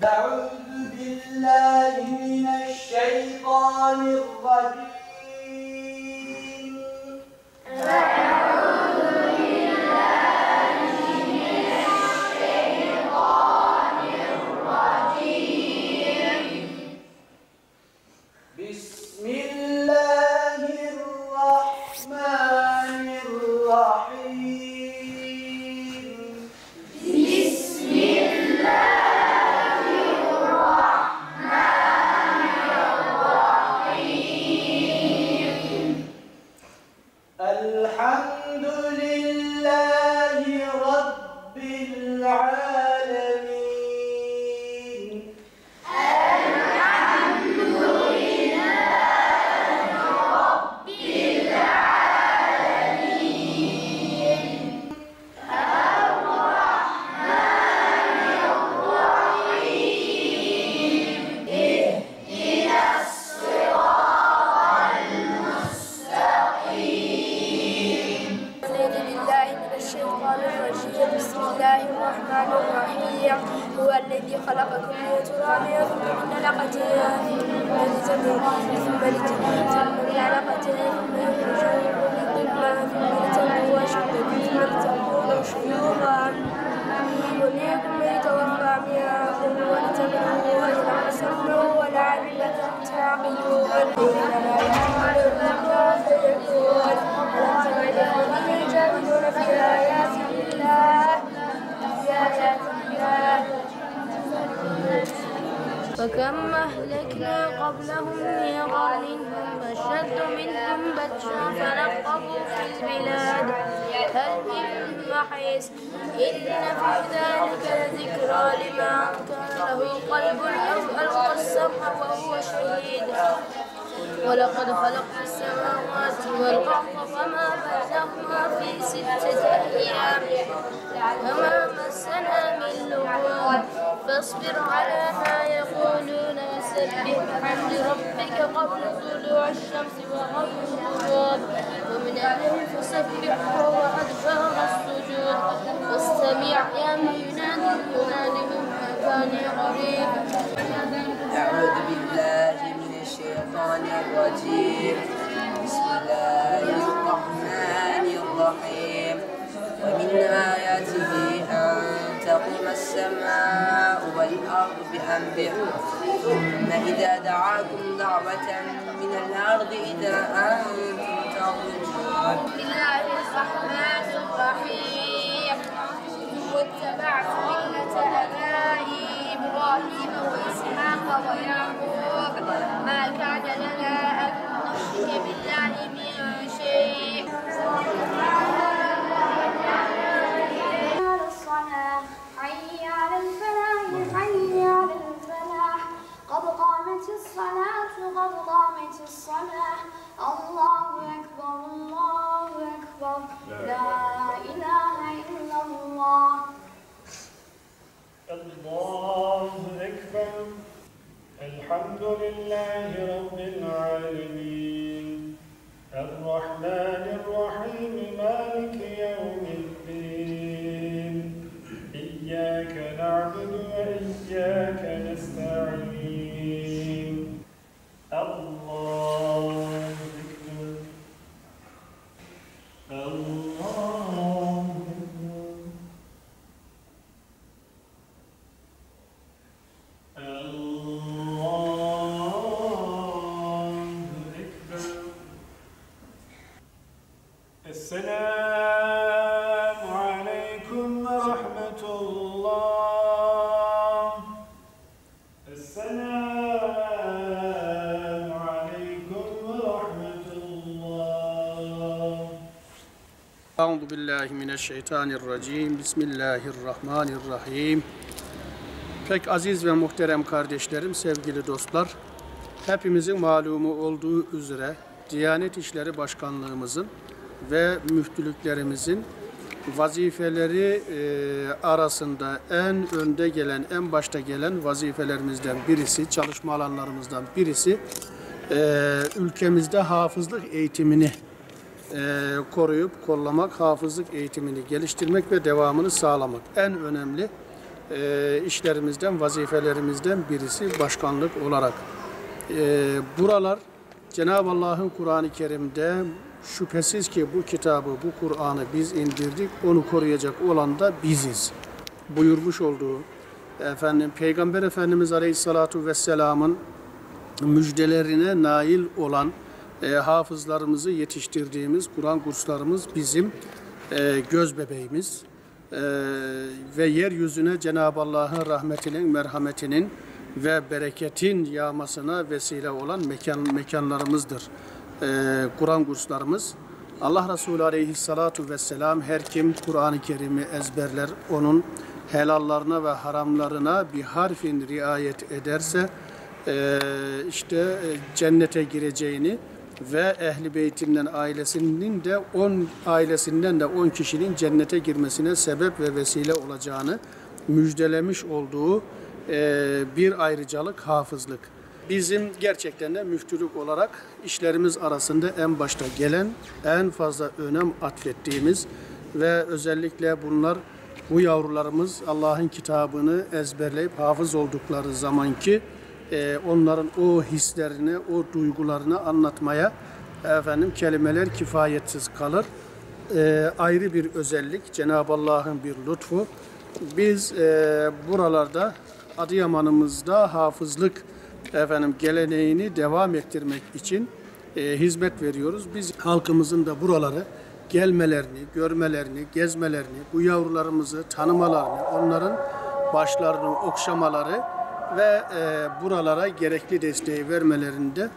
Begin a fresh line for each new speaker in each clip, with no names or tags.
أعوذ بالله من الشيطان الرجيم.
أعوذ بالله من الشيطان الرجيم.
بسم الله الرحمن الرحيم.
بسم الله الرحمن الرحيم.
الحمد لله رب العالمين.
الحمد لله رب العالمين. الرحمن الرحيم. اهدنا الصراط المستقيم.
أعوذ بالله من الشيطان الرجيم. بسم الله الرحمن الرحيم. هو الذي خلقكم من تراب ثم من علقة ثم من علقة ثم يخرجكم من ضمة ثم لتبلغوا أشدكم ثم لتبلغوا شيوخا وليكن من يتوفى منكم ولتبلغوا أجرا مسمى ولعلكم تعقلون. إنما يحمل الذكر فيكون الذين يجادلون في آيات الله فكم أهلكنا قبلهم من قرن هم أشد منهم بطشا فنقبوا في البلاد هل من محيص إن في ذلك لذكرى لمن كان له قلب أو ألقى السمع وهو شهيد. ولقد خلقنا السماوات والأرض وما بينهما في 6 أيام وما مسنا من لغوب فاصبر على ما يقولون وسبح بحمد ربك قبل طلوع الشمس وقبل الغروب ومن الليل فسبحه وأدبار السجود واستمع يوم ينادي المنادي من مكان قريب.
أعوذ بالله من الشيطان الرجيم. بسم الله الرحمن الرحيم. ومن آياته أن تقوم السماء والأرض بأمره ثم إذا دعاكم دعوة من الأرض إذا أنتم تخرجون.
بسم الله الرحمن الرحيم. واتبعت ملة آبائي إبراهيم وإسحاق ويعقوب ما كان لنا أن نشرك بالله من شيء.
حي على الفلاح حي على الفلاح قد قامت الصلاة قد قامت الصلاة الله أكبر الله أكبر لا إله إلا الله.
الله أكبر. الحمد لله رب العالمين الرحمن الرحيم مالك يوم الدين إياك نعبد وإياك نستعين. الله أكبر. الله أكبر. السلام عليكم ورحمة الله. السلام عليكم ورحمة الله.
أعوذ بالله mineşşeytanirracim. Bismillahirrahmanirrahim. Pek aziz ve muhterem kardeşlerim, sevgili dostlar, hepimizin malumu olduğu üzere Diyanet İşleri Başkanlığımızın ve müftülüklerimizin vazifeleri arasında en önde gelen, en başta gelen vazifelerimizden birisi, çalışma alanlarımızdan birisi ülkemizde hafızlık eğitimini koruyup kollamak, hafızlık eğitimini geliştirmek ve devamını sağlamak. En önemli işlerimizden, vazifelerimizden birisi başkanlık olarak. Buralar Cenab-ı Allah'ın Kur'an-ı Kerim'de şüphesiz ki bu kitabı, bu Kur'an'ı biz indirdik, onu koruyacak olan da biziz buyurmuş olduğu Peygamber Efendimiz Aleyhissalatu Vesselam'ın müjdelerine nail olan hafızlarımızı yetiştirdiğimiz Kur'an kurslarımız bizim göz bebeğimiz ve yeryüzüne Cenab-ı Allah'ın rahmetinin, merhametinin ve bereketin yağmasına vesile olan mekanlarımızdır. Kur'an kurslarımız. Allah Resulü Aleyhissalatu Vesselam her kim Kur'an-ı Kerim'i ezberler, onun helallarına ve haramlarına bir harfin riayet ederse cennete gireceğini ve Ehl-i Beytinden ailesinden de 10 kişinin cennete girmesine sebep ve vesile olacağını müjdelemiş olduğu bir ayrıcalık hafızlık. Bizim gerçekten de müftülük olarak işlerimiz arasında en başta gelen, en fazla önem atfettiğimiz ve özellikle bu yavrularımız Allah'ın kitabını ezberleyip hafız oldukları zamanki onların o hislerini, o duygularını anlatmaya kelimeler kifayetsiz kalır. Ayrı bir özellik, Cenab-ı Allah'ın bir lütfu. Biz buralarda Adıyaman'ımızda hafızlık geleneğini devam ettirmek için hizmet veriyoruz. Biz halkımızın da buraları gelmelerini, görmelerini, gezmelerini, bu yavrularımızı tanımalarını, onların başlarını okşamaları ve buralara gerekli desteği vermelerini de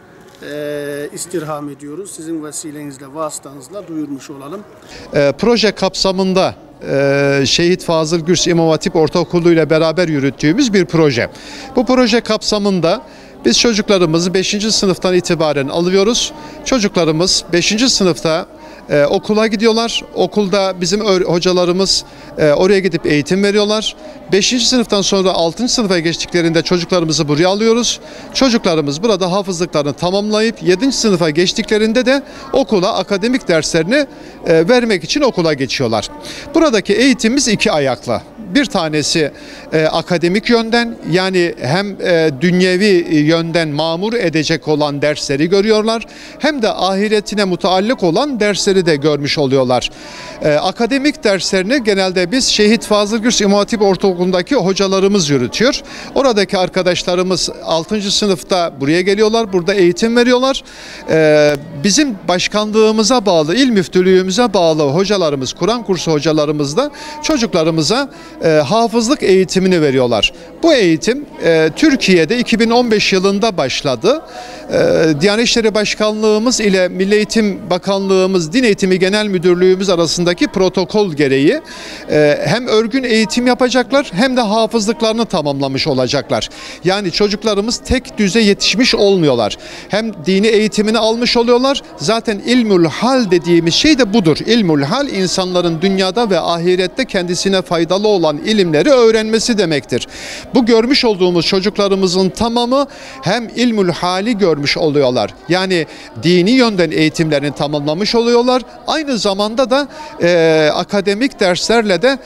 istirham ediyoruz. Sizin vesilenizle, vasıtanızla duyurmuş olalım.
Proje kapsamında Şehit Fazıl Gürs İmam Hatip Ortaokulu ile beraber yürüttüğümüz bir proje. Bu proje kapsamında biz çocuklarımızı 5. sınıftan itibaren alıyoruz. Çocuklarımız 5. sınıfta okula gidiyorlar. Okulda bizim hocalarımız oraya gidip eğitim veriyorlar. 5. sınıftan sonra 6. sınıfa geçtiklerinde çocuklarımızı buraya alıyoruz. Çocuklarımız burada hafızlıklarını tamamlayıp 7. sınıfa geçtiklerinde de okula akademik derslerini vermek için okula geçiyorlar. Buradaki eğitimimiz iki ayaklı. Bir tanesi akademik yönden, yani hem dünyevi yönden mamur edecek olan dersleri görüyorlar, hem de ahiretine mutallık olan dersleri de görmüş oluyorlar. Akademik derslerini genelde biz Şehit Fazıl Gürs İmam Hatip Ortaokulu'ndaki hocalarımız yürütüyor. Oradaki arkadaşlarımız 6. sınıfta buraya geliyorlar, burada eğitim veriyorlar. Bizim başkanlığımıza bağlı, il müftülüğümüze bağlı hocalarımız, Kur'an kursu hocalarımız da çocuklarımıza hafızlık eğitimini veriyorlar. Bu eğitim Türkiye'de 2015 yılında başladı. Diyanet İşleri Başkanlığımız ile Milli Eğitim Bakanlığımız, Din Eğitimi Genel Müdürlüğümüz arasındaki protokol gereği hem örgün eğitim yapacaklar hem de hafızlıklarını tamamlamış olacaklar. Yani çocuklarımız tek düze yetişmiş olmuyorlar. Hem dini eğitimini almış oluyorlar. Zaten ilmül hal dediğimiz şey de budur. İlmül hal, insanların dünyada ve ahirette kendisine faydalı olan ilimleri öğrenmesi demektir. Bu görmüş olduğumuz çocuklarımızın tamamı hem ilmül hali görmüş oluyorlar. Yani dini yönden eğitimlerini tamamlamış oluyorlar. Aynı zamanda da akademik derslerle de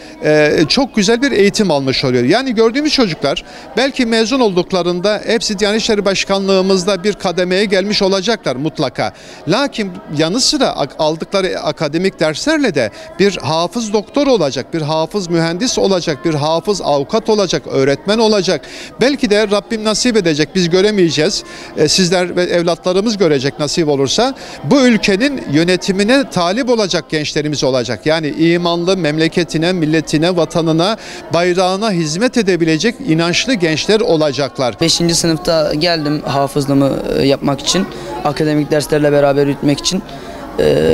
çok güzel bir eğitim almış oluyor. Yani gördüğümüz çocuklar belki mezun olduklarında hepsi Diyanet İşleri Başkanlığımızda bir kademeye gelmiş olacaklar mutlaka. Lakin yanı sıra aldıkları akademik derslerle de bir hafız doktor olacak, bir hafız mühendis olacak, bir hafız avukat olacak, öğretmen olacak. Belki de Rabbim nasip edecek, biz göremeyeceğiz. Sizler ve evlatlarımız görecek nasip olursa. Bu ülkenin yönetimine talip olacak gençlerimiz olacak. Yani imanlı, memleketine, milletine, vatanına, bayrağına hizmet edebilecek inançlı gençler olacaklar.
5. sınıfta geldim hafızlığımı yapmak için, akademik derslerle beraber yürütmek için.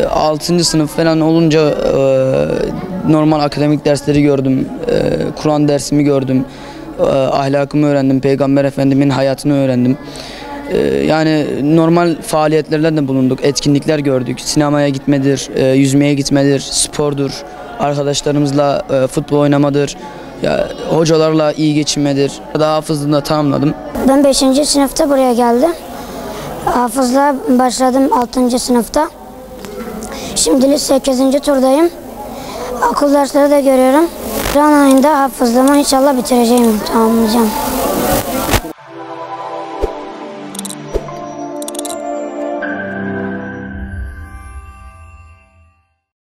6. sınıf falan olunca normal akademik dersleri gördüm, Kur'an dersimi gördüm, ahlakımı öğrendim, Peygamber Efendimizin hayatını öğrendim. Yani normal faaliyetlerle de bulunduk, etkinlikler gördük. Sinemaya gitmedir, yüzmeye gitmedir, spordur, arkadaşlarımızla futbol oynamadır, ya, hocalarla iyi geçinmedir. Daha hafızlığını da tamamladım.
Ben 5. sınıfta buraya geldim. Hafızlığa başladım 6. sınıfta. Şimdi 8. turdayım. Okul dersleri de görüyorum. Ramazan ayında hafızlığımı inşallah bitireceğim, tamamlayacağım.